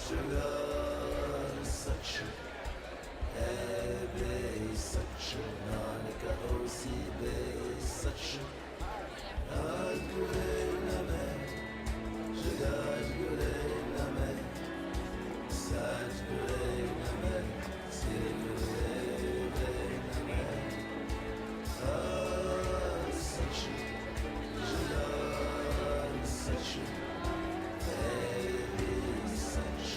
Sugar such Ebe such Nanika osi be such Adgule name Sugar name Sadgule name Sigule name such Sugar such Ebe such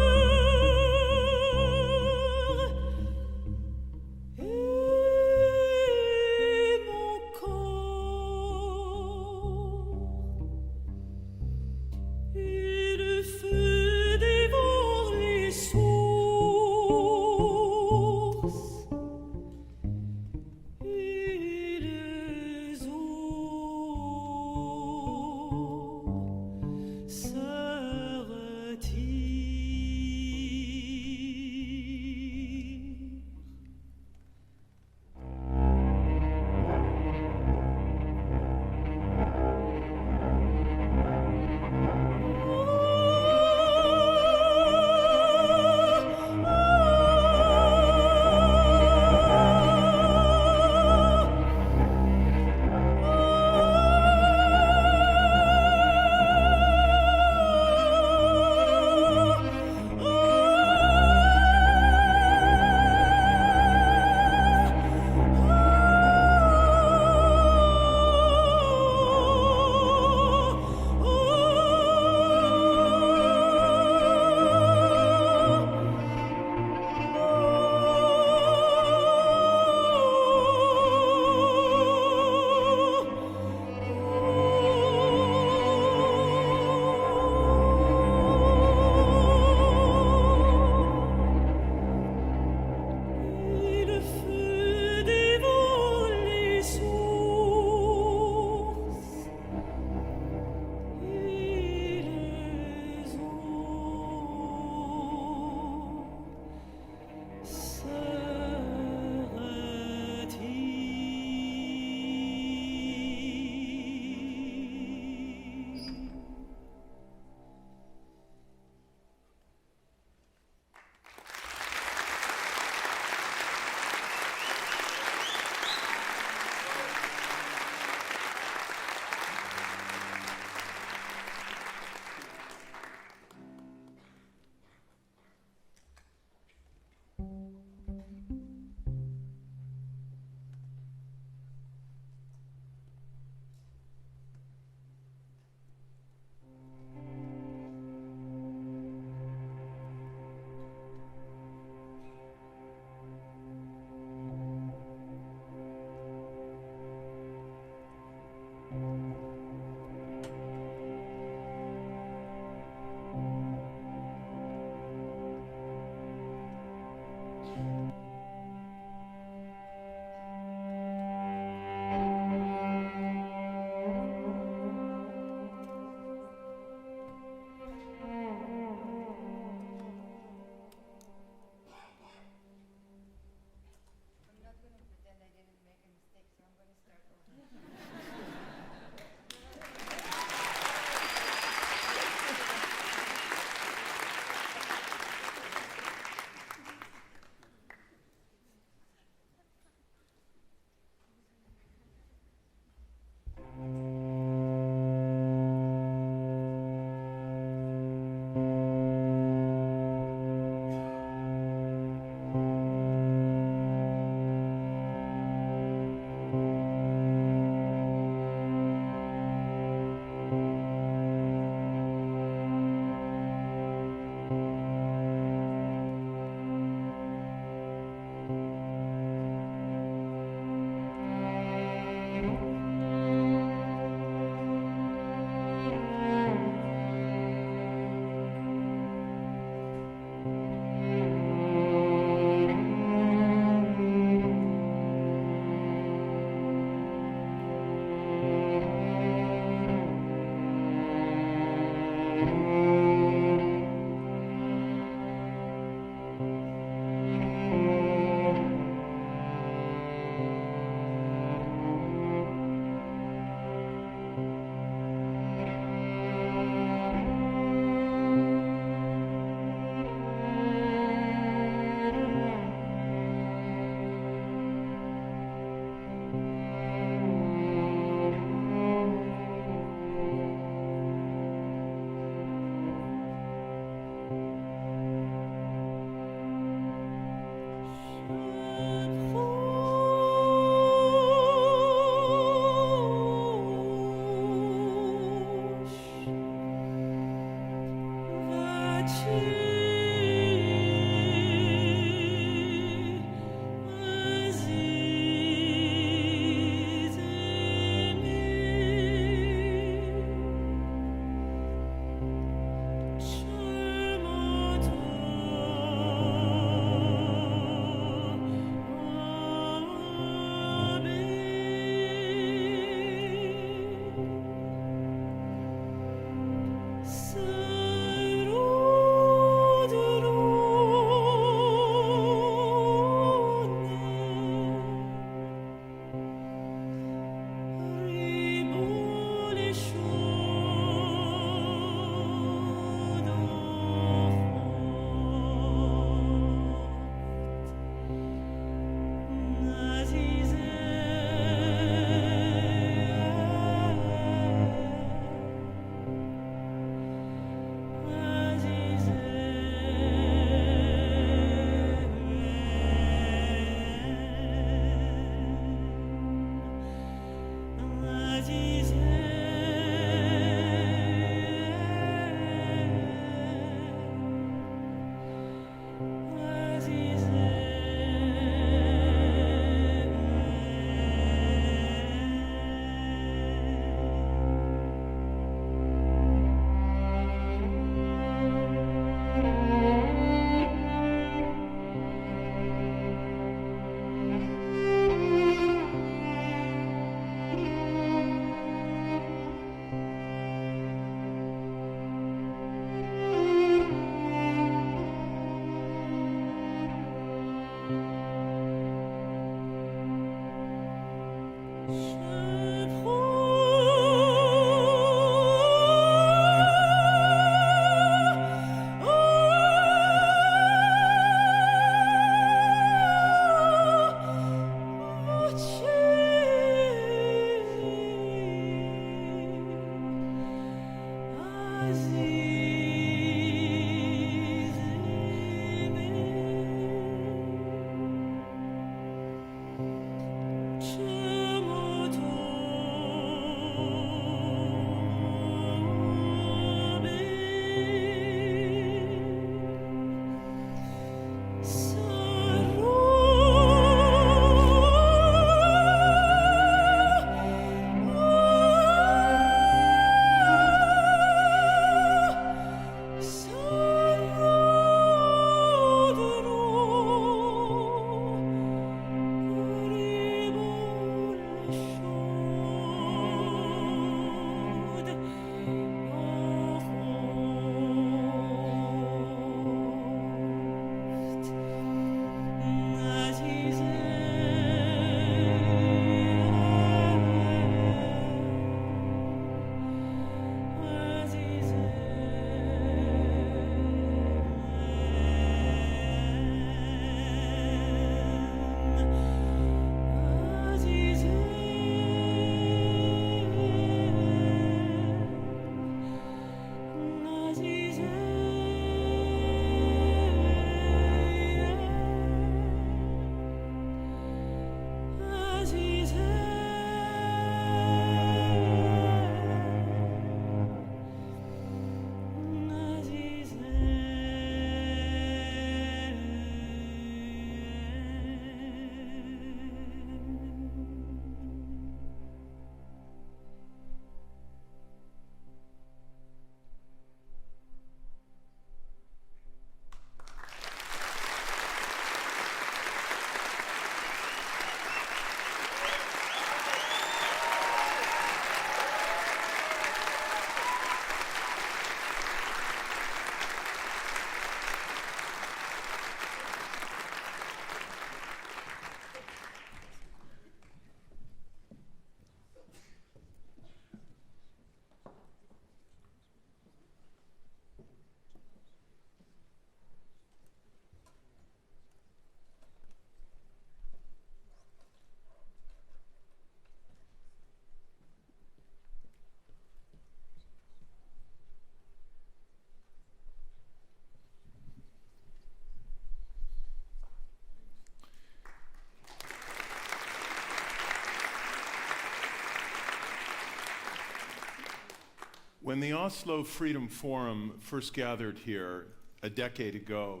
When the Oslo Freedom Forum first gathered here a decade ago,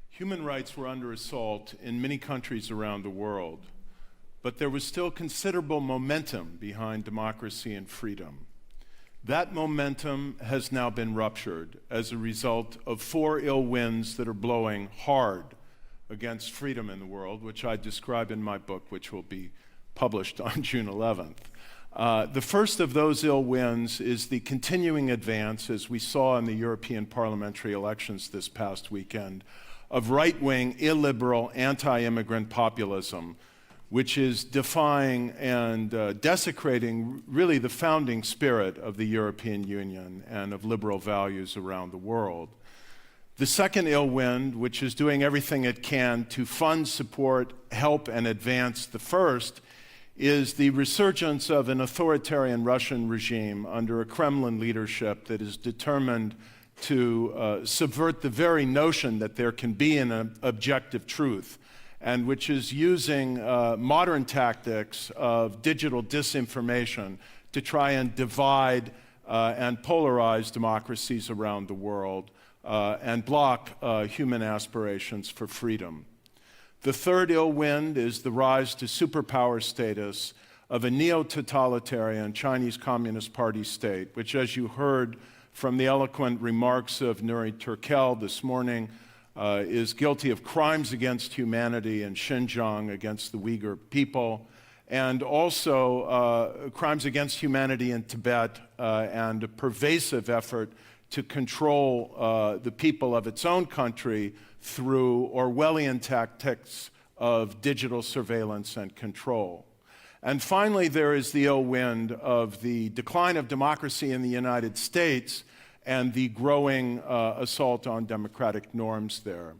human rights were under assault in many countries around the world, but there was still considerable momentum behind democracy and freedom. That momentum has now been ruptured as a result of 4 ill winds that are blowing hard against freedom in the world, which I describe in my book, which will be published on June 11th. The first of those ill winds is the continuing advance, as we saw in the European parliamentary elections this past weekend, of right-wing, illiberal, anti-immigrant populism, which is defying and desecrating really the founding spirit of the European Union and of liberal values around the world. The second ill wind, which is doing everything it can to fund, support, help, and advance the first, is the resurgence of an authoritarian Russian regime under a Kremlin leadership that is determined to subvert the very notion that there can be an objective truth, and which is using modern tactics of digital disinformation to try and divide and polarize democracies around the world and block human aspirations for freedom. The third ill wind is the rise to superpower status of a neo-totalitarian Chinese Communist Party state, which, as you heard from the eloquent remarks of Nuri Turkel this morning, is guilty of crimes against humanity in Xinjiang against the Uyghur people, and also crimes against humanity in Tibet and a pervasive effort to control the people of its own country through Orwellian tactics of digital surveillance and control. And finally, there is the ill wind of the decline of democracy in the United States and the growing assault on democratic norms there.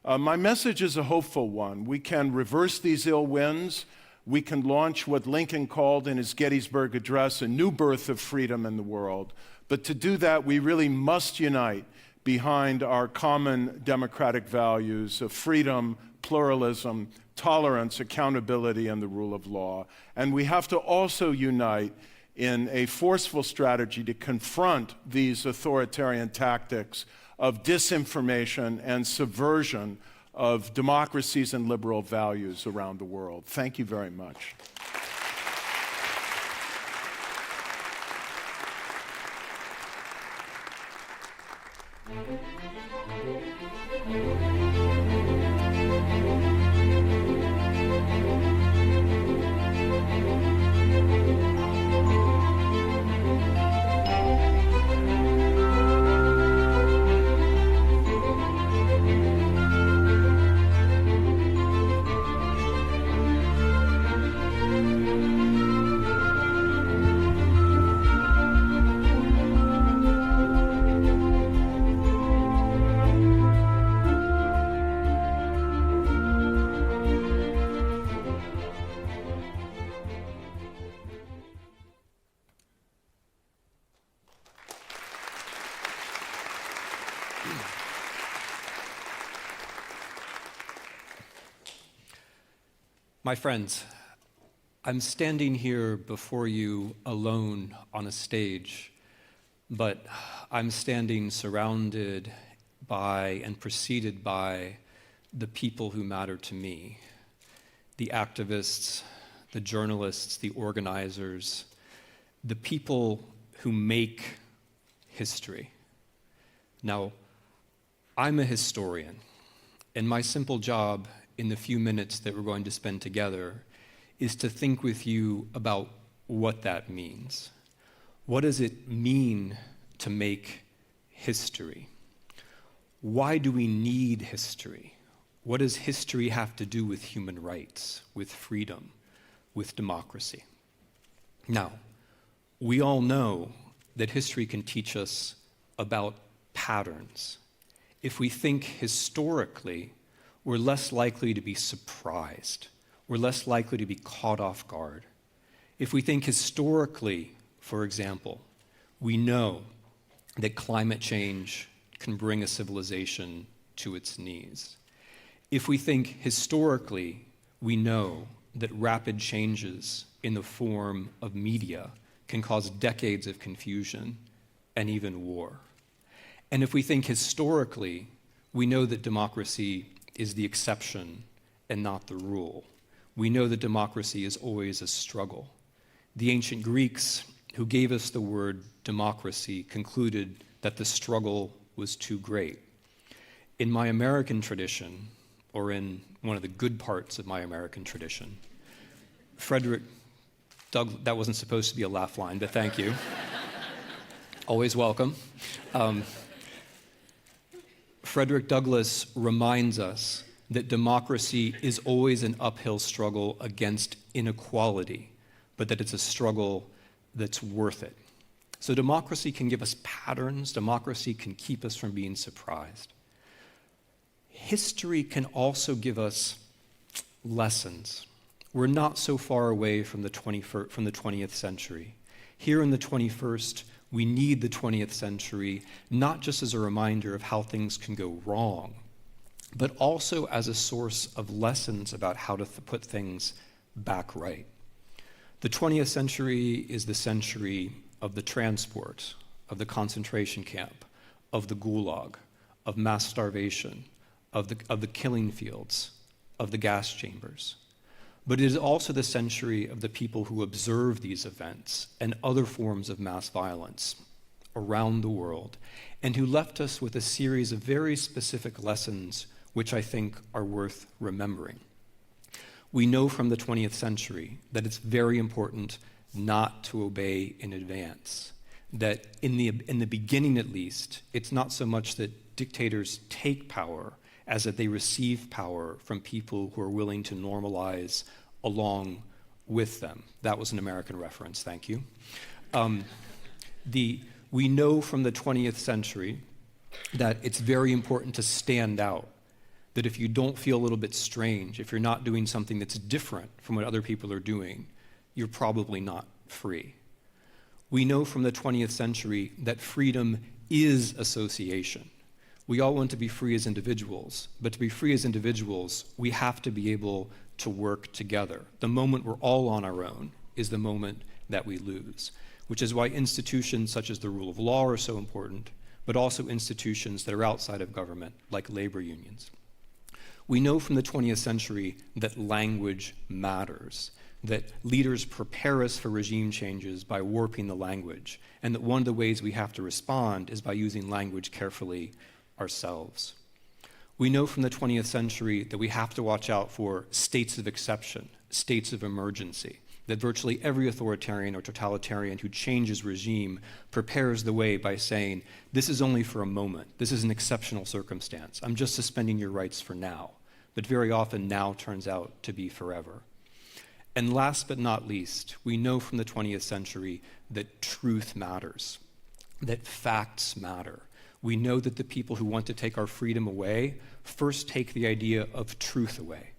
My message is a hopeful one. We can reverse these ill winds. We can launch what Lincoln called in his Gettysburg Address a new birth of freedom in the world. But to do that, we really must unite behind our common democratic values of freedom, pluralism, tolerance, accountability, and the rule of law. And we have to also unite in a forceful strategy to confront these authoritarian tactics of disinformation and subversion of democracies and liberal values around the world. Thank you very much. My friends, I'm standing here before you alone on a stage, but I'm standing surrounded by and preceded by the people who matter to me, the activists, the journalists, the organizers, the people who make history. Now, I'm a historian, and my simple job in the few minutes that we're going to spend together is to think with you about what that means. What does it mean to make history? Why do we need history? What does history have to do with human rights, with freedom, with democracy? Now, we all know that history can teach us about patterns. If we think historically, we're less likely to be surprised. We're less likely to be caught off guard. If we think historically, for example, we know that climate change can bring a civilization to its knees. If we think historically, we know that rapid changes in the form of media can cause decades of confusion and even war. And if we think historically, we know that democracy is the exception and not the rule. We know that democracy is always a struggle. The ancient Greeks, who gave us the word democracy, concluded that the struggle was too great. In my American tradition, or in one of the good parts of my American tradition, that wasn't supposed to be a laugh line, but thank you. Always welcome. Frederick Douglass reminds us that democracy is always an uphill struggle against inequality, but that it's a struggle that's worth it. So democracy can give us patterns. Democracy can keep us from being surprised. History can also give us lessons. We're not so far away from the 20th century. Here in the 21st, we need the 20th century not just as a reminder of how things can go wrong, but also as a source of lessons about how to put things back right. The 20th century is the century of the transport, of the concentration camp, of the gulag, of mass starvation, of the killing fields, of the gas chambers. But it is also the century of the people who observe these events and other forms of mass violence around the world, and who left us with a series of very specific lessons which I think are worth remembering. We know from the 20th century that it's very important not to obey in advance, that in the beginning at least, it's not so much that dictators take power as that they receive power from people who are willing to normalize along with them. That was an American reference, thank you. We know from the 20th century that it's very important to stand out, that if you don't feel a little bit strange, if you're not doing something that's different from what other people are doing, you're probably not free. We know from the 20th century that freedom is association. We all want to be free as individuals, but to be free as individuals, we have to be able to work together. The moment we're all on our own is the moment that we lose, which is why institutions such as the rule of law are so important, but also institutions that are outside of government, like labor unions. We know from the 20th century that language matters, that leaders prepare us for regime changes by warping the language, and that one of the ways we have to respond is by using language carefully ourselves. We know from the 20th century that we have to watch out for states of exception, states of emergency, that virtually every authoritarian or totalitarian who changes regime prepares the way by saying, this is only for a moment, this is an exceptional circumstance, I'm just suspending your rights for now. But very often now turns out to be forever. And last but not least, we know from the 20th century that truth matters, that facts matter. We know that the people who want to take our freedom away first take the idea of truth away.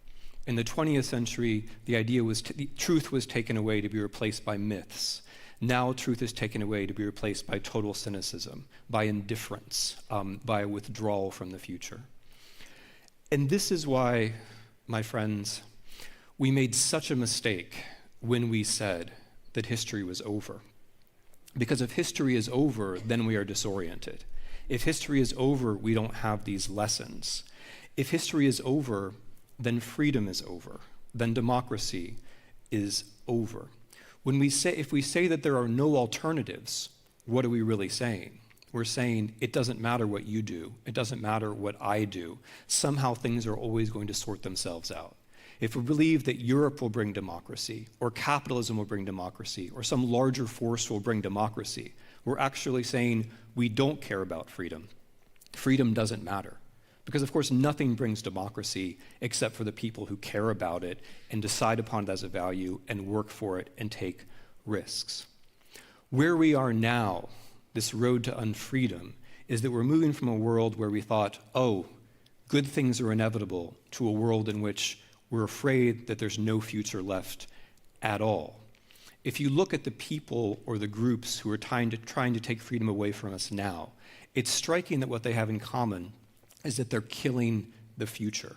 In the 20th century, the idea was truth was taken away to be replaced by myths. Now truth is taken away to be replaced by total cynicism, by indifference, by withdrawal from the future. And this is why, my friends, we made such a mistake when we said that history was over. Because if history is over, then we are disoriented. If history is over, we don't have these lessons. If history is over, then freedom is over. Then democracy is over. If we say that there are no alternatives, what are we really saying? We're saying it doesn't matter what you do. It doesn't matter what I do. Somehow things are always going to sort themselves out. If we believe that Europe will bring democracy, or capitalism will bring democracy, or some larger force will bring democracy, we're actually saying we don't care about freedom. Freedom doesn't matter. Because of course nothing brings democracy except for the people who care about it and decide upon it as a value and work for it and take risks. Where we are now, this road to unfreedom, is that we're moving from a world where we thought, oh, good things are inevitable, to a world in which we're afraid that there's no future left at all. If you look at the people or the groups who are trying to take freedom away from us now, it's striking that what they have in common is that they're killing the future.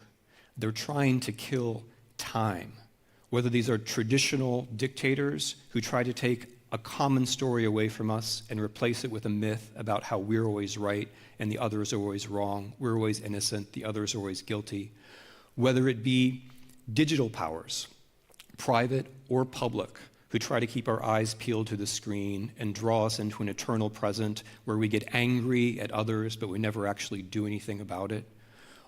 They're trying to kill time. Whether these are traditional dictators who try to take a common story away from us and replace it with a myth about how we're always right and the others are always wrong, we're always innocent, the others are always guilty. Whether it be digital powers, private or public, who try to keep our eyes peeled to the screen and draw us into an eternal present where we get angry at others but we never actually do anything about it.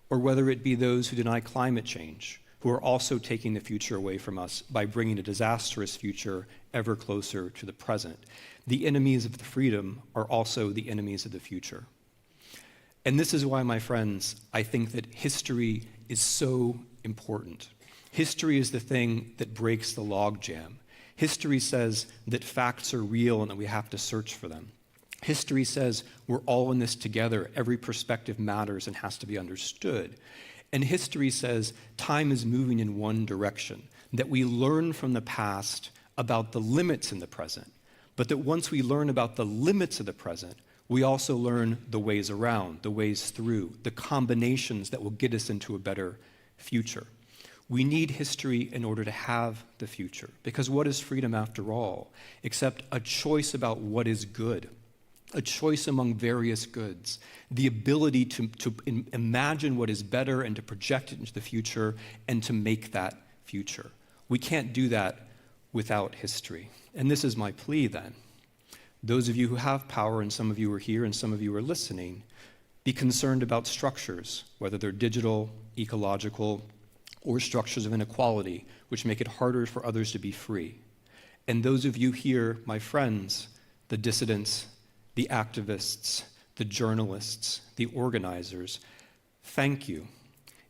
Or whether it be those who deny climate change, who are also taking the future away from us by bringing a disastrous future ever closer to the present. The enemies of the freedom are also the enemies of the future. And this is why, my friends, I think that history is so important. History is the thing that breaks the logjam. History says that facts are real and that we have to search for them. History says we're all in this together. Every perspective matters and has to be understood. And history says time is moving in one direction, that we learn from the past about the limits in the present, but that once we learn about the limits of the present, we also learn the ways around, the ways through, the combinations that will get us into a better future. We need history in order to have the future, because what is freedom after all, except a choice about what is good? A choice among various goods, the ability to imagine what is better and to project it into the future and to make that future. We can't do that without history. And this is my plea then. Those of you who have power, and some of you are here and some of you are listening, be concerned about structures, whether they're digital, ecological, or structures of inequality, which make it harder for others to be free. And those of you here, my friends, the dissidents, the activists, the journalists, the organizers, thank you.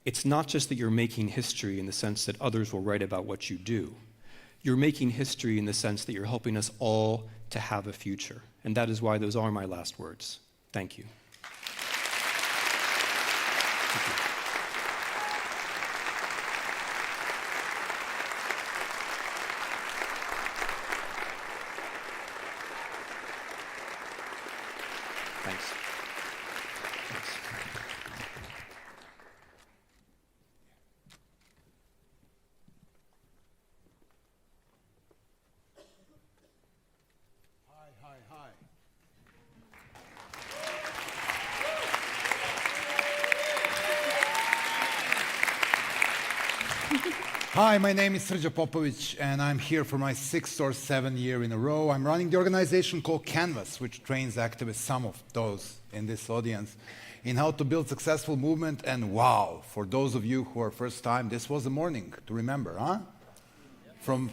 It's not just that you're making history in the sense that others will write about what you do. You're making history in the sense that you're helping us all to have a future. And that is why those are my last words. Thank you. Thanks. Hi. Hi, my name is Srđa Popović, and I'm here for my 6th or 7th year in a row. I'm running the organization called Canvas, which trains activists, some of those in this audience, in how to build successful movement. And wow, for those of you who are first time, this was a morning to remember, huh? From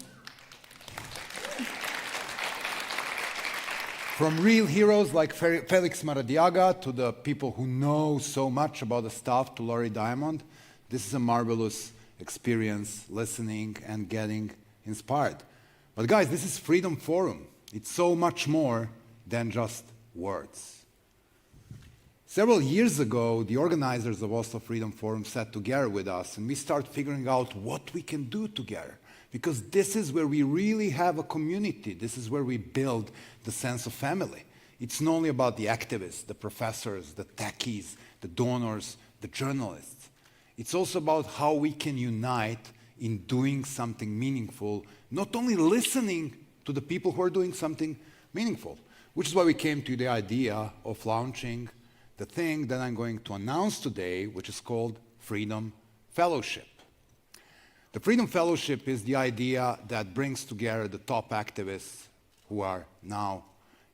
real heroes like Felix Maradiaga to the people who know so much about the stuff, to Laurie Diamond, this is a marvelous experience, listening and getting inspired. But guys, this is Freedom Forum. It's so much more than just words. Several years ago, the organizers of Oslo Freedom Forum sat together with us and we started figuring out what we can do together. Because this is where we really have a community. This is where we build the sense of family. It's not only about the activists, the professors, the techies, the donors, the journalists. It's also about how we can unite in doing something meaningful, not only listening to the people who are doing something meaningful, which is why we came to the idea of launching the thing that I'm going to announce today, which is called Freedom Fellowship. The Freedom Fellowship is the idea that brings together the top activists who are now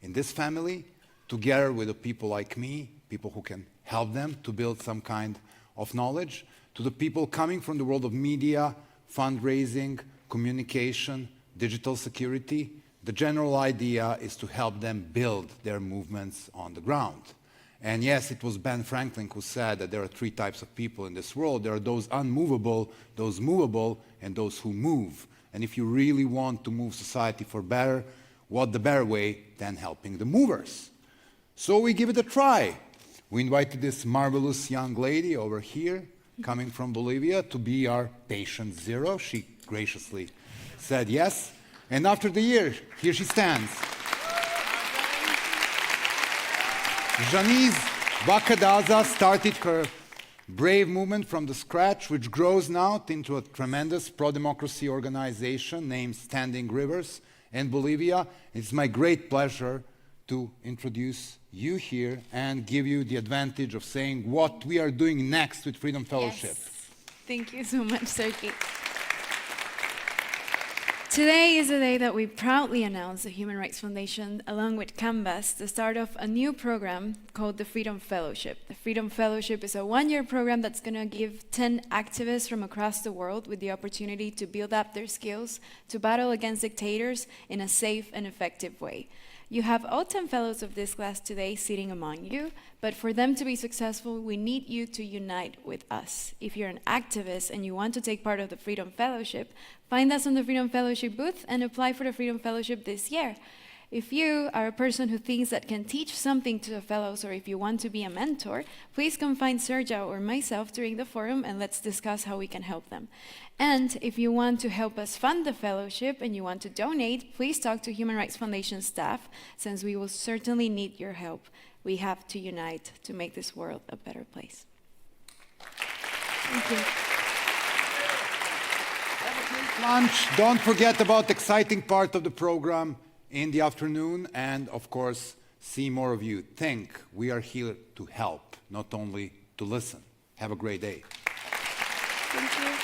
in this family, together with the people like me, people who can help them to build some kind of knowledge, to the people coming from the world of media, fundraising, communication, digital security. The general idea is to help them build their movements on the ground. And yes, it was Ben Franklin who said that there are 3 types of people in this world. There are those unmovable, those movable, and those who move. And if you really want to move society for better, what the better way than helping the movers? So we give it a try. We invited this marvelous young lady over here, coming from Bolivia, to be our patient zero. She graciously said yes. And after the year, here she stands. Janice Vakadaza started her brave movement from the scratch, which grows now into a tremendous pro-democracy organization named Standing Rivers. in Bolivia. It's my great pleasure to introduce you here and give you the advantage of saying what we are doing next with Freedom Fellowship. Yes. Thank you so much, Sergey. Today is the day that we proudly announce the Human Rights Foundation, along with Canvas, the start of a new program called the Freedom Fellowship. The Freedom Fellowship is a one-year program that's going to give 10 activists from across the world with the opportunity to build up their skills to battle against dictators in a safe and effective way. You have all 10 fellows of this class today sitting among you, but for them to be successful, we need you to unite with us. If you're an activist and you want to take part of the Freedom Fellowship, find us on the Freedom Fellowship booth and apply for the Freedom Fellowship this year. If you are a person who thinks that can teach something to the fellows, or if you want to be a mentor, please come find Sergio or myself during the forum and let's discuss how we can help them. And if you want to help us fund the fellowship and you want to donate, please talk to Human Rights Foundation staff, since we will certainly need your help. We have to unite to make this world a better place. Thank you. Lunch. Don't forget about the exciting part of the program in the afternoon, and of course, see more of you. Think we are here to help, not only to listen. Have a great day. Thank you.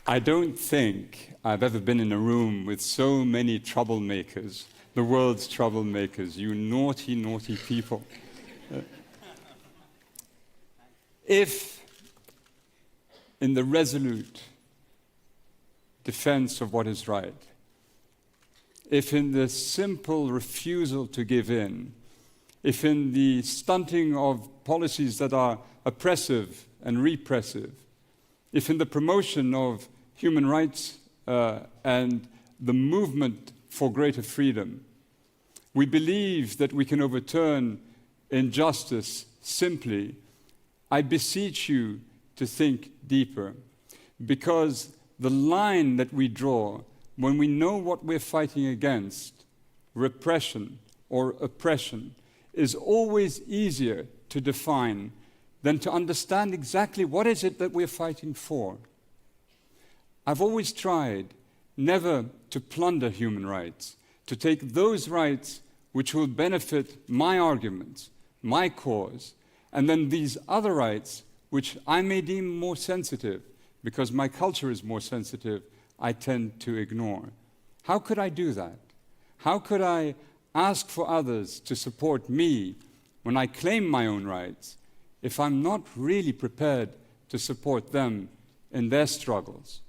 I don't think I've ever been in a room with so many troublemakers, the world's troublemakers, you naughty, naughty people. If in the resolute defense of what is right, if in the simple refusal to give in, if in the stunting of policies that are oppressive and repressive, if in the promotion of human rights and the movement for greater freedom, we believe that we can overturn injustice simply, I beseech you to think deeper, because the line that we draw when we know what we're fighting against, repression or oppression, is always easier to define than to understand exactly what is it that we're fighting for. I've always tried never to plunder human rights, to take those rights which will benefit my arguments, my cause, and then these other rights which I may deem more sensitive, because my culture is more sensitive, I tend to ignore. How could I do that? How could I ask for others to support me when I claim my own rights if I'm not really prepared to support them in their struggles?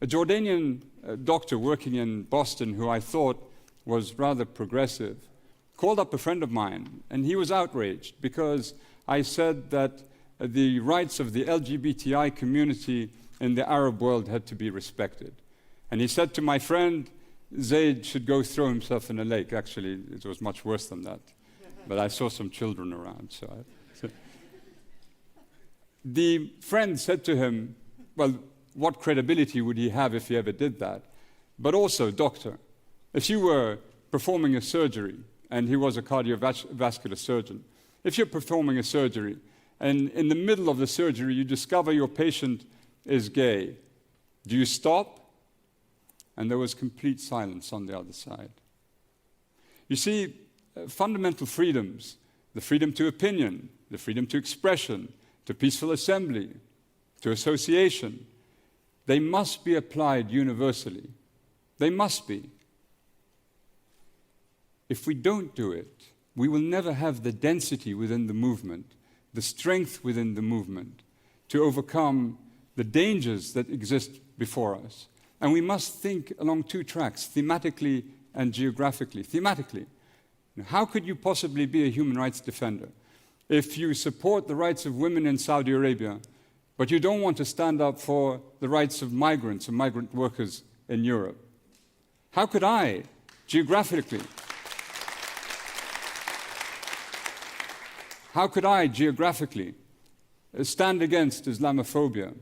A Jordanian doctor working in Boston, who I thought was rather progressive, called up a friend of mine, and he was outraged because I said that the rights of the LGBTI community in the Arab world had to be respected. And he said to my friend, Zaid should go throw himself in a lake. Actually, it was much worse than that. But I saw some children around. The friend said to him, well, what credibility would he have if he ever did that? But also, doctor, if you were performing a surgery, and he was a cardiovascular surgeon, if you're performing a surgery, and in the middle of the surgery you discover your patient is gay, do you stop? And there was complete silence on the other side. You see, fundamental freedoms, the freedom to opinion, the freedom to expression, to peaceful assembly, to association, they must be applied universally. They must be. If we don't do it, we will never have the density within the movement the strength within the movement to overcome the dangers that exist before us. And we must think along two tracks, thematically and geographically. Thematically, how could you possibly be a human rights defender if you support the rights of women in Saudi Arabia, but you don't want to stand up for the rights of migrants and migrant workers in Europe? How could I, geographically, stand against Islamophobia,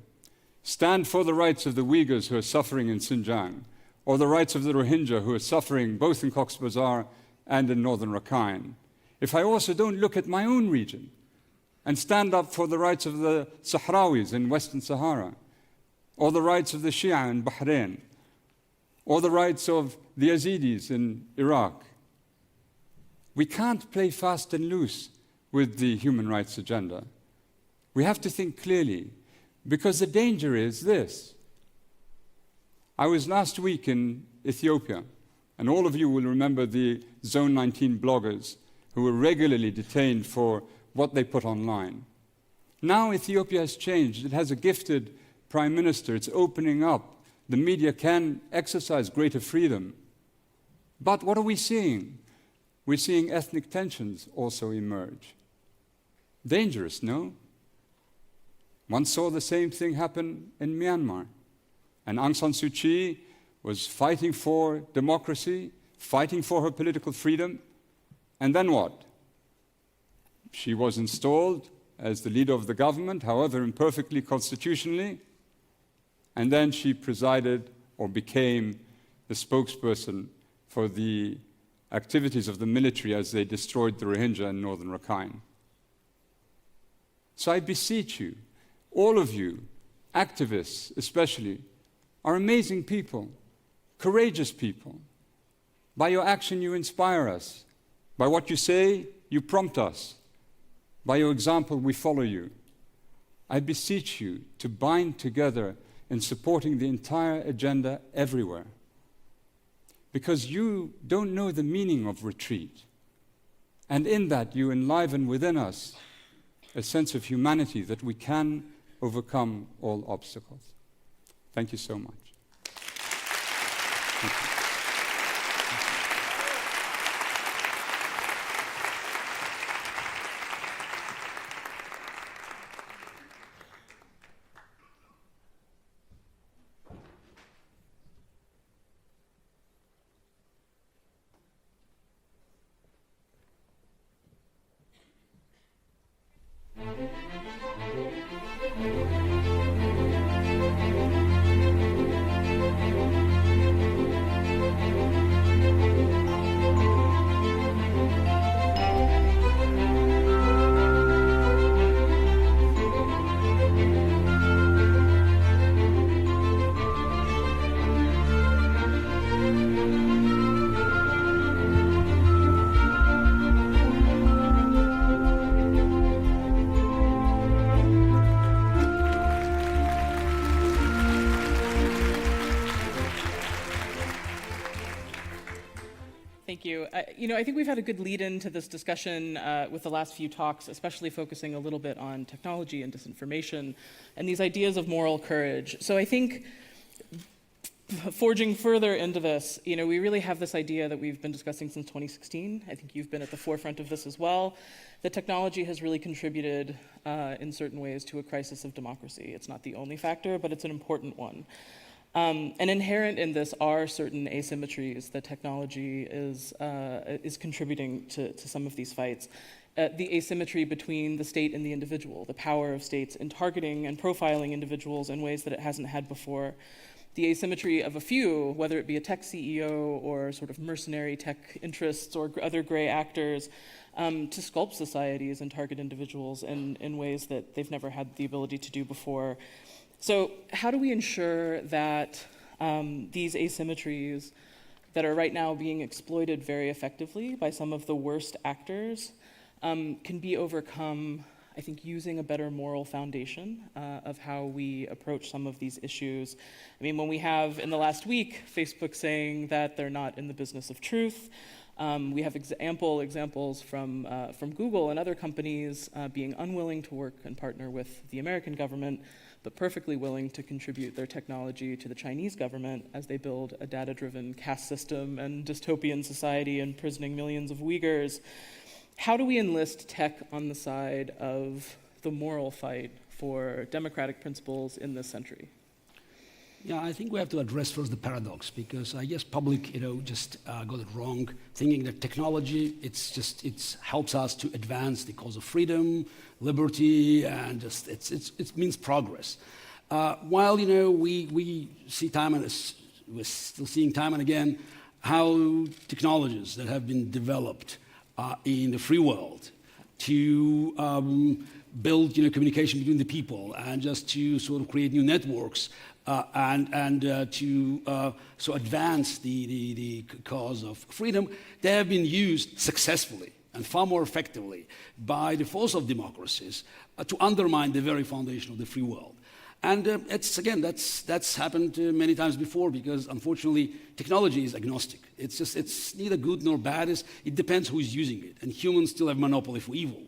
stand for the rights of the Uyghurs who are suffering in Xinjiang, or the rights of the Rohingya who are suffering both in Cox's Bazar and in northern Rakhine, if I also don't look at my own region and stand up for the rights of the Sahrawis in Western Sahara, or the rights of the Shia in Bahrain, or the rights of the Yazidis in Iraq? We can't play fast and loose with the human rights agenda. We have to think clearly, because the danger is this. I was last week in Ethiopia, and all of you will remember the Zone 19 bloggers who were regularly detained for what they put online. Now Ethiopia has changed. It has a gifted prime minister. It's opening up. The media can exercise greater freedom. But what are we seeing? We're seeing ethnic tensions also emerge. Dangerous, no? One saw the same thing happen in Myanmar. And Aung San Suu Kyi was fighting for democracy, fighting for her political freedom. And then what? She was installed as the leader of the government, however imperfectly constitutionally, and then she presided or became the spokesperson for the activities of the military as they destroyed the Rohingya in northern Rakhine. So I beseech you, all of you, activists especially, are amazing people, courageous people. By your action you inspire us. By what you say, you prompt us. By your example, we follow you. I beseech you to bind together in supporting the entire agenda everywhere. Because you don't know the meaning of retreat. And in that, you enliven within us a sense of humanity that we can overcome all obstacles. Thank you so much. Thank you. Thank you. I think we've had a good lead-in to this discussion with the last few talks, especially focusing a little bit on technology and disinformation and these ideas of moral courage. So I think forging further into this, we really have this idea that we've been discussing since 2016. I think you've been at the forefront of this as well. That technology has really contributed in certain ways to a crisis of democracy. It's not the only factor, but it's an important one. And inherent in this are certain asymmetries that technology is contributing to some of these fights. The asymmetry between the state and the individual, the power of states in targeting and profiling individuals in ways that it hasn't had before. The asymmetry of a few, whether it be a tech CEO or sort of mercenary tech interests or other gray actors, to sculpt societies and target individuals in ways that they've never had the ability to do before. So how do we ensure that these asymmetries that are right now being exploited very effectively by some of the worst actors can be overcome, I think, using a better moral foundation of how we approach some of these issues? I mean, when we have, in the last week, Facebook saying that they're not in the business of truth, We have ample examples from Google and other companies being unwilling to work and partner with the American government, but perfectly willing to contribute their technology to the Chinese government as they build a data-driven caste system and dystopian society, imprisoning millions of Uyghurs. How do we enlist tech on the side of the moral fight for democratic principles in this century? Yeah, I think we have to address first the paradox, because I guess public, just got it wrong, thinking that technology, it helps us to advance the cause of freedom, liberty, and just it means progress. While we see we're still seeing time and again how technologies that have been developed in the free world to build communication between the people and just to sort of create new networks and to advance the cause of freedom, they have been used successfully and far more effectively by the force of democracies to undermine the very foundation of the free world. And that's happened many times before, because unfortunately technology is agnostic. It's neither good nor bad. It depends who is using it, and humans still have monopoly for evil.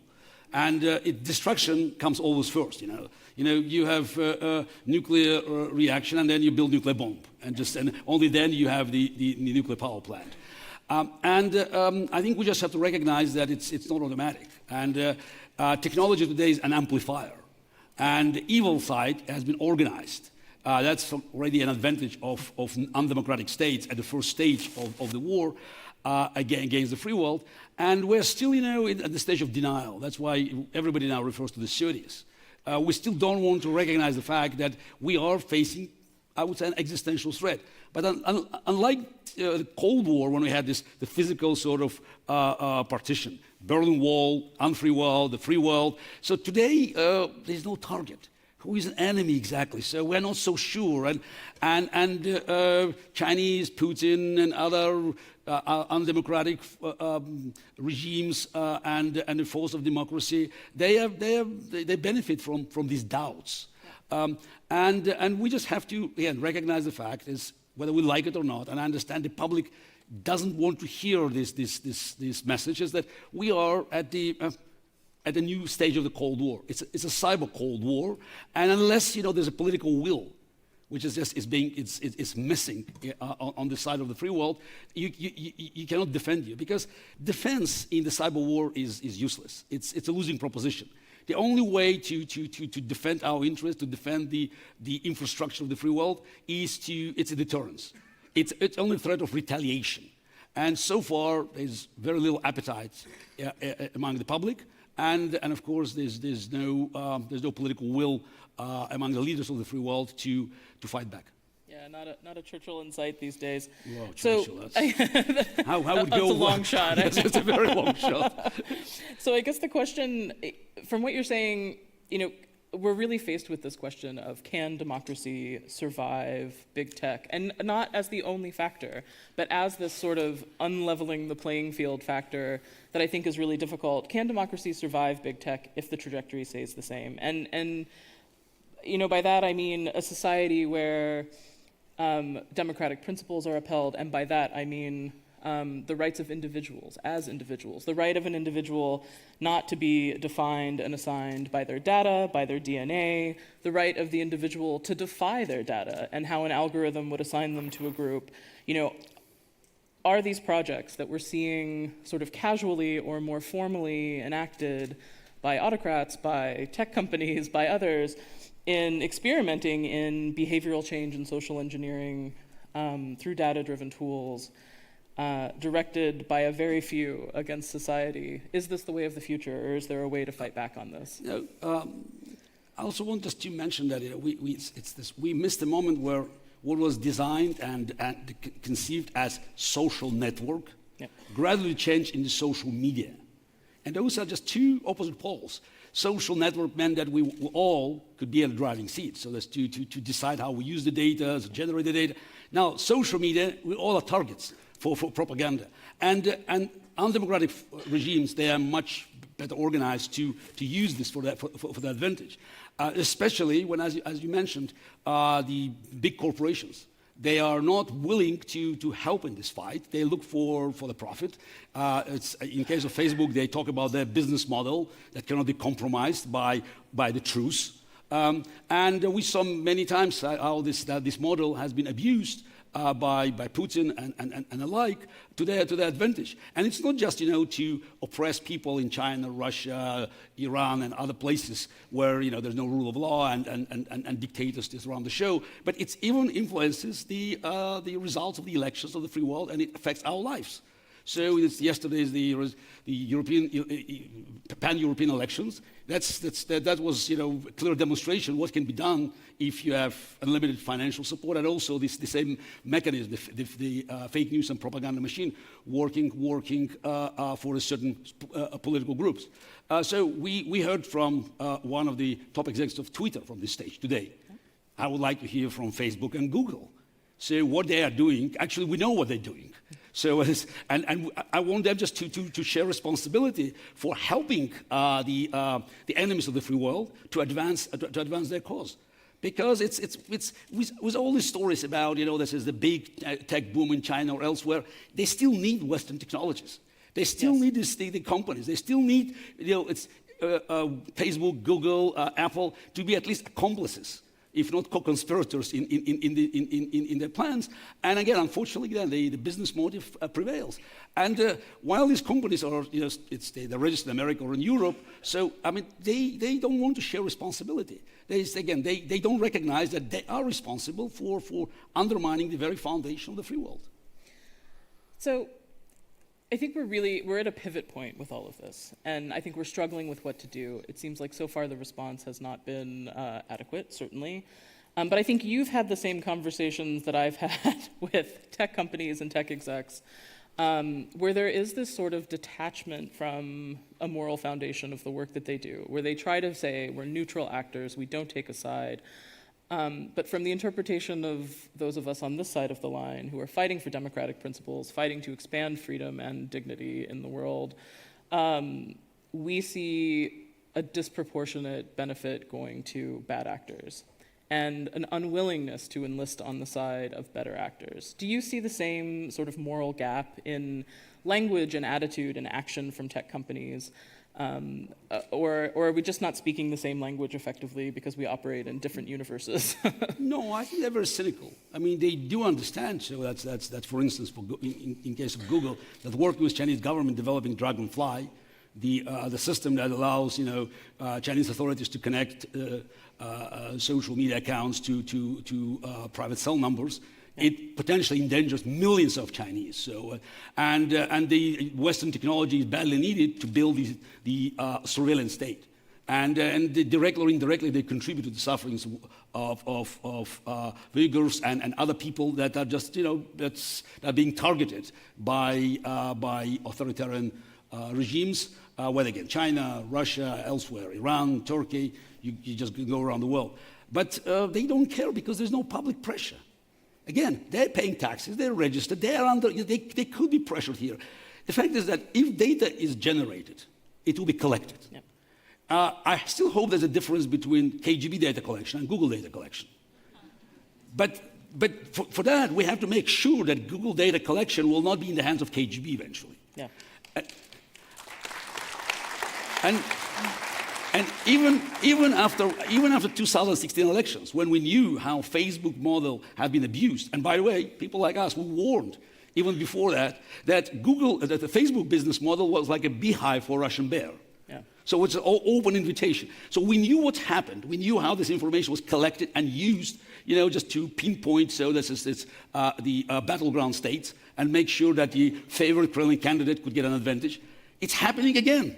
And destruction comes always first. You have a nuclear reaction, and then you build nuclear bomb, and only then you have the nuclear power plant. I think we just have to recognize that it's not automatic. And technology today is an amplifier, and the evil side has been organized. That's already an advantage of undemocratic states at the first stage of the war against the free world. And we're still, at the stage of denial. That's why everybody now refers to the 30s. We still don't want to recognize the fact that we are facing, I would say, an existential threat. But unlike the Cold War, when we had the physical sort of partition, Berlin Wall, unfree world, the free world. So today, there's no target. Who is an enemy exactly? So we're not so sure. And Chinese, Putin, and other undemocratic regimes and the force of democracy, they benefit from these doubts. And we just have to, again, recognize the fact is whether we like it or not, and I understand the public doesn't want to hear these messages that we are at a new stage of the Cold War. It's a cyber Cold War, and unless there's a political will, which is just it's missing on the side of the free world, you cannot defend you, because defense in the cyber war is useless. It's a losing proposition. The only way to defend our interests, to defend the infrastructure of the free world, it's a deterrence. It's only a threat of retaliation, and so far there's very little appetite among the public. And of course, there's no political will among the leaders of the free world to fight back. Yeah, not a Churchill in sight these days. Whoa, so Churchill, how would that's go? A long shot. Yes, it's a very long shot. So I guess the question, from what you're saying, we're really faced with this question of, can democracy survive big tech? And not as the only factor, but as this sort of unleveling the playing field factor that I think is really difficult. Can democracy survive big tech if the trajectory stays the same? And by that I mean a society where democratic principles are upheld, and by that I mean the rights of individuals as individuals, the right of an individual not to be defined and assigned by their data, by their DNA, the right of the individual to defy their data and how an algorithm would assign them to a group. Are these projects that we're seeing sort of casually or more formally enacted by autocrats, by tech companies, by others, in experimenting in behavioral change and social engineering through data-driven tools, directed by a very few against society? Is this the way of the future, or is there a way to fight back on this? I also want just to mention that we missed the moment where what was designed and conceived as social network gradually changed into social media. And those are just two opposite poles. Social network meant that we all could be at the driving seat, so that's to decide how we use the data, to generate the data. Now, social media, we all are targets for propaganda. And undemocratic regimes, they are much better organized to use this for that advantage. Especially when, as you mentioned, the big corporations, They are not willing to help in this fight. They look for the profit. In case of Facebook, they talk about their business model that cannot be compromised by the truth. And we saw many times how this model has been abused by Putin and alike to their advantage. And it's not just to oppress people in China, Russia, Iran, and other places where there's no rule of law and dictators just run the show, but it even influences the results of the elections of the free world, and it affects our lives. So yesterday's the European pan-European elections. That was a clear demonstration what can be done if you have unlimited financial support, and also the same mechanism, the fake news and propaganda machine working for a certain political groups. So we heard from one of the top executives of Twitter from this stage today. I would like to hear from Facebook and Google. So what they are doing, actually we know what they're doing. So, and I want them just to share responsibility for helping the enemies of the free world to advance their cause, because it's with all these stories about this is the big tech boom in China or elsewhere, they still need Western technologies. They still need the companies. They still need Facebook, Google, Apple to be at least accomplices, if not co-conspirators in their plans. And again, unfortunately, the business motive prevails. And while these companies are, they're registered in America or in Europe, so I mean, they don't want to share responsibility. They don't recognize that they are responsible for undermining the very foundation of the free world. So I think we're at a pivot point with all of this, and I think we're struggling with what to do. It seems like so far the response has not been adequate, certainly. But I think you've had the same conversations that I've had with tech companies and tech execs, where there is this sort of detachment from a moral foundation of the work that they do, where they try to say, we're neutral actors, we don't take a side. But from the interpretation of those of us on this side of the line who are fighting for democratic principles, fighting to expand freedom and dignity in the world, we see a disproportionate benefit going to bad actors and an unwillingness to enlist on the side of better actors. Do you see the same sort of moral gap in language and attitude and action from tech companies? Or are we just not speaking the same language effectively because we operate in different universes? No, I think they're very cynical. I mean, they do understand. So that's for instance, in case of Google, that working with Chinese government developing Dragonfly, the system that allows Chinese authorities to connect social media accounts to private cell numbers. It potentially endangers millions of Chinese. So, and the Western technology is badly needed to build the surveillance state. And directly or indirectly, they contribute to the sufferings of Uyghurs and other people that are just, that are being targeted by authoritarian regimes, whether again, China, Russia, elsewhere, Iran, Turkey, you just go around the world. But they don't care because there's no public pressure. Again, they're paying taxes, they're registered, they could be pressured here. The fact is that if data is generated, it will be collected. Yep. I still hope there's a difference between KGB data collection and Google data collection. But for that, we have to make sure that Google data collection will not be in the hands of KGB eventually. Yeah. And even after 2016 elections, when we knew how Facebook model had been abused, and by the way, people like us, we warned even before that Google, that the Facebook business model was like a beehive for Russian bear. Yeah. So it's an open invitation. So we knew what happened. We knew how this information was collected and used, just to pinpoint. So this is the battleground states and make sure that the favorite Kremlin candidate could get an advantage. It's happening again.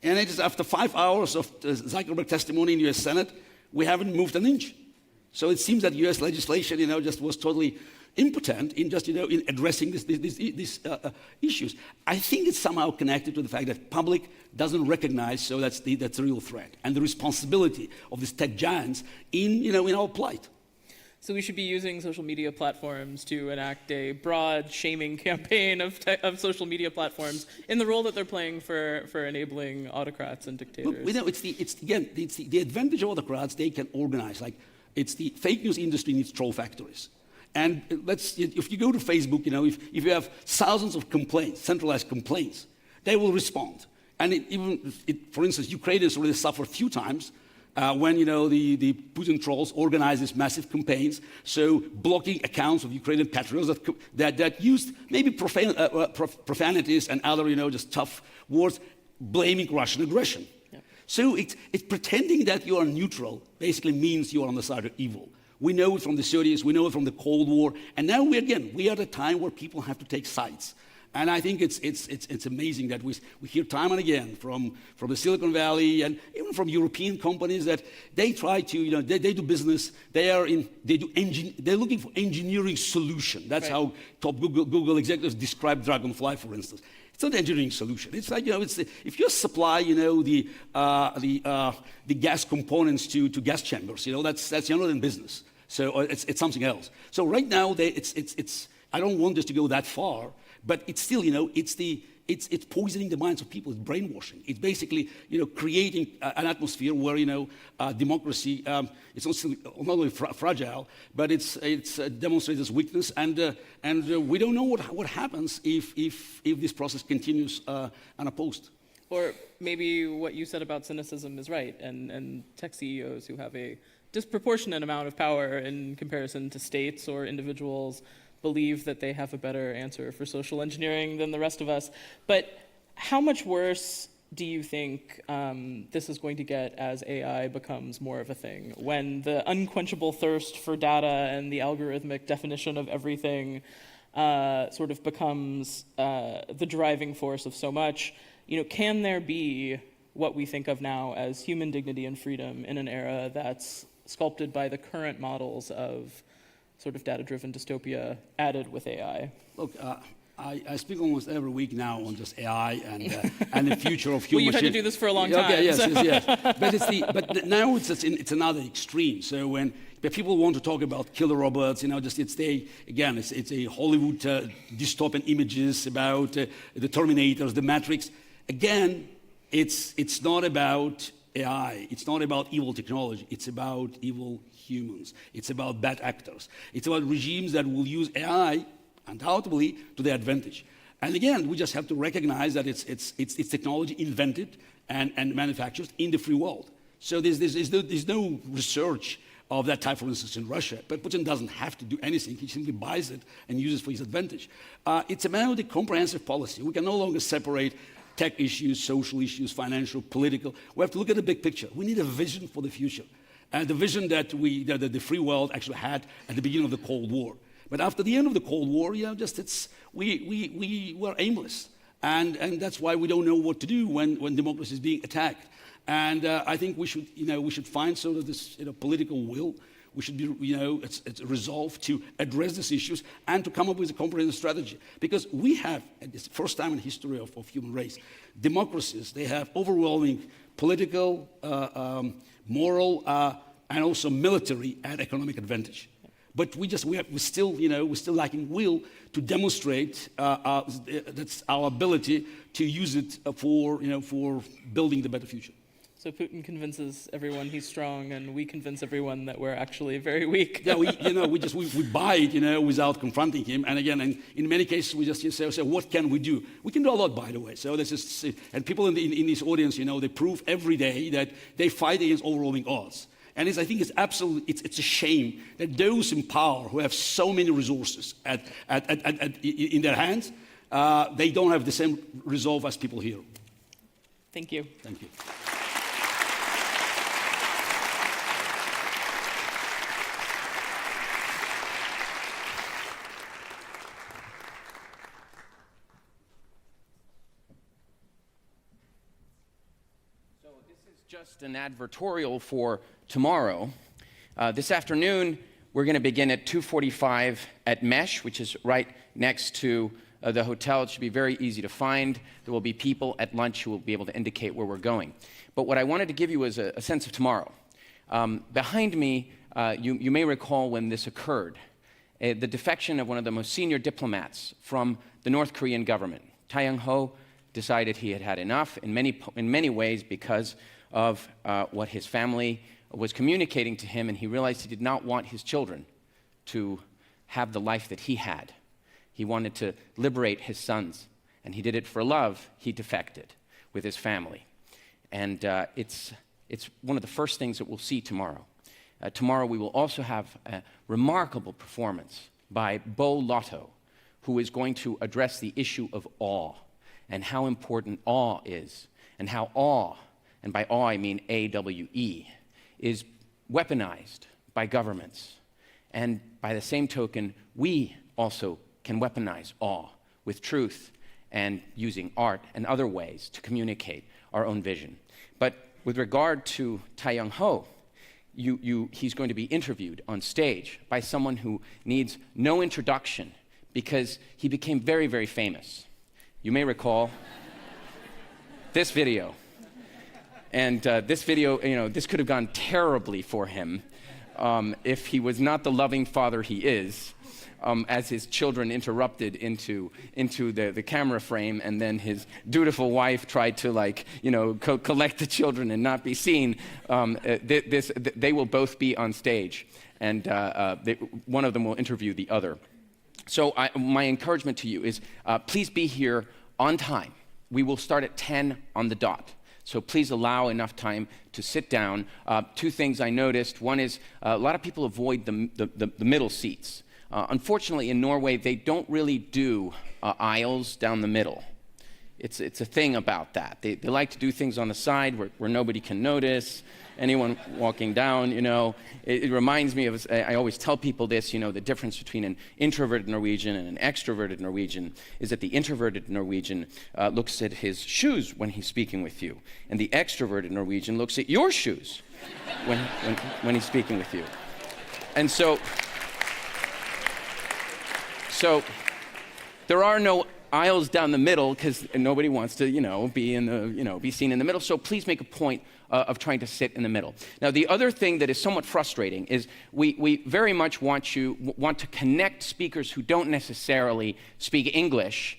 And it is after 5 hours of Zuckerberg testimony in U.S. Senate, we haven't moved an inch. So it seems that U.S. legislation, just was totally impotent in just, in addressing these issues. I think it's somehow connected to the fact that public doesn't recognize, so that's the real threat, and the responsibility of these tech giants in our plight. So we should be using social media platforms to enact a broad shaming campaign of social media platforms in the role that they're playing for enabling autocrats and dictators. Look, it's the advantage of autocrats. They can organize. Like, it's the fake news industry needs troll factories. And if you go to Facebook, if you have thousands of complaints, centralized complaints, they will respond. And for instance, Ukrainians already suffered a few times when the Putin trolls organize these massive campaigns, so blocking accounts of Ukrainian patriots that used maybe profanities and other just tough words, blaming Russian aggression. Yeah. So it's pretending that you are neutral basically means you are on the side of evil. We know it from the 30s, we know it from the Cold War, and now we are at a time where people have to take sides. And I think it's amazing that we hear time and again from the Silicon Valley and even from European companies that they try to, they do business, they're looking for engineering solution. That's right. How top Google executives describe Dragonfly, for instance. It's not an engineering solution. It's like, if you supply, the gas components to gas chambers, that's you're not in business. So it's something else. So right now, I don't want this to go that far. But it's still, it's poisoning the minds of people. It's brainwashing. It's basically, creating an atmosphere where, democracy it's not only fragile, but it's demonstrates its weakness. And we don't know what happens if this process continues unopposed. Or maybe what you said about cynicism is right, and tech CEOs who have a disproportionate amount of power in comparison to states or individuals believe that they have a better answer for social engineering than the rest of us. But how much worse do you think this is going to get as AI becomes more of a thing, when the unquenchable thirst for data and the algorithmic definition of everything sort of becomes the driving force of so much? Can there be what we think of now as human dignity and freedom in an era that's sculpted by the current models of sort of data-driven dystopia added with AI? Look, I speak almost every week now on just AI and the future of human. Well, you've had to do this for a long time. Okay, yes. But now it's another extreme. So when people want to talk about killer robots, it's a Hollywood dystopian images about the Terminators, the Matrix. Again, it's not about AI. It's not about evil technology. It's about evil humans. It's about bad actors. It's about regimes that will use AI, undoubtedly, to their advantage. And again, we just have to recognize that it's technology invented and manufactured in the free world. So there's no research of that type, for instance, in Russia. But Putin doesn't have to do anything. He simply buys it and uses it for his advantage. It's about a comprehensive policy. We can no longer separate tech issues, social issues, financial, political. We have to look at the big picture. We need a vision for the future. And the vision that the free world actually had at the beginning of the Cold War. But after the end of the Cold War, we were aimless. And that's why we don't know what to do when democracy is being attacked. And I think we should find sort of this political will. We should be, it's resolved to address these issues and to come up with a comprehensive strategy. Because we have, at this first time in the history of human race, democracies, they have overwhelming political, moral, and also military and economic advantage. But we're still lacking will to demonstrate that's our ability to use it for building the better future. So Putin convinces everyone he's strong, and we convince everyone that we're actually very weak. Yeah, we buy it, without confronting him. And again, in many cases, we just say, what can we do? We can do a lot, by the way. So this is, and people in this audience, they prove every day that they fight against overwhelming odds. And I think it's a shame that those in power who have so many resources in their hands, they don't have the same resolve as people here. Thank you. Thank you. Just an advertorial for tomorrow. This afternoon, we're going to begin at 2:45 at Mesh, which is right next to the hotel. It should be very easy to find. There will be people at lunch who will be able to indicate where we're going. But what I wanted to give you is a sense of tomorrow. Behind me, you may recall when this occurred, the defection of one of the most senior diplomats from the North Korean government. Tae Young-ho decided he had had enough in many ways because of what his family was communicating to him, and he realized he did not want his children to have the life that he had. He wanted to liberate his sons, and he did it for love. He defected with his family. And it's one of the first things that we'll see tomorrow. Tomorrow we will also have a remarkable performance by Bo Lotto, who is going to address the issue of awe and how important awe is, and how awe, and by awe I mean A-W-E, is weaponized by governments. And by the same token, we also can weaponize awe with truth and using art and other ways to communicate our own vision. But with regard to Tai Young Ho, he's going to be interviewed on stage by someone who needs no introduction because he became very, very famous. You may recall this video. And this video, this could have gone terribly for him if he was not the loving father he is, as his children interrupted into the camera frame, and then his dutiful wife tried to collect the children and not be seen. They will both be on stage, and one of them will interview the other. So my encouragement to you is please be here on time. We will start at 10 on the dot. So please allow enough time to sit down. Two things I noticed. One is a lot of people avoid the middle seats. Unfortunately, in Norway, they don't really do aisles down the middle. It's a thing about that. They like to do things on the side where nobody can notice anyone walking down, It reminds me of, I always tell people this, the difference between an introverted Norwegian and an extroverted Norwegian is that the introverted Norwegian looks at his shoes when he's speaking with you, and the extroverted Norwegian looks at your shoes when he's speaking with you. And so there are no aisles down the middle because nobody wants to, be seen in the middle. So please make a point of trying to sit in the middle. Now, the other thing that is somewhat frustrating is we very much want to connect speakers who don't necessarily speak English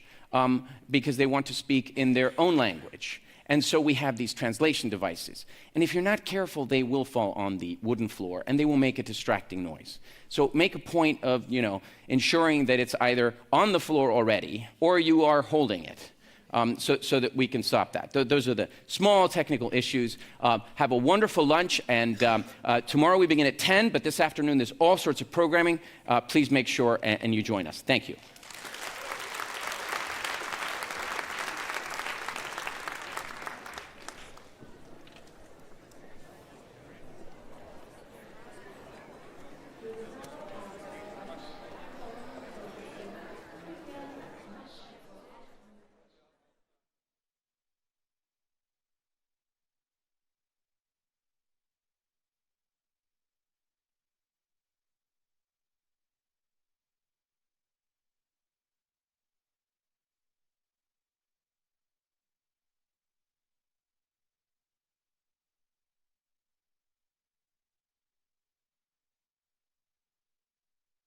because they want to speak in their own language. And so we have these translation devices. And if you're not careful, they will fall on the wooden floor, and they will make a distracting noise. So make a point of, ensuring that it's either on the floor already or you are holding it, so that we can stop that. Those are the small technical issues. Have a wonderful lunch, and tomorrow we begin at 10, but this afternoon there's all sorts of programming. Please make sure and you join us. Thank you.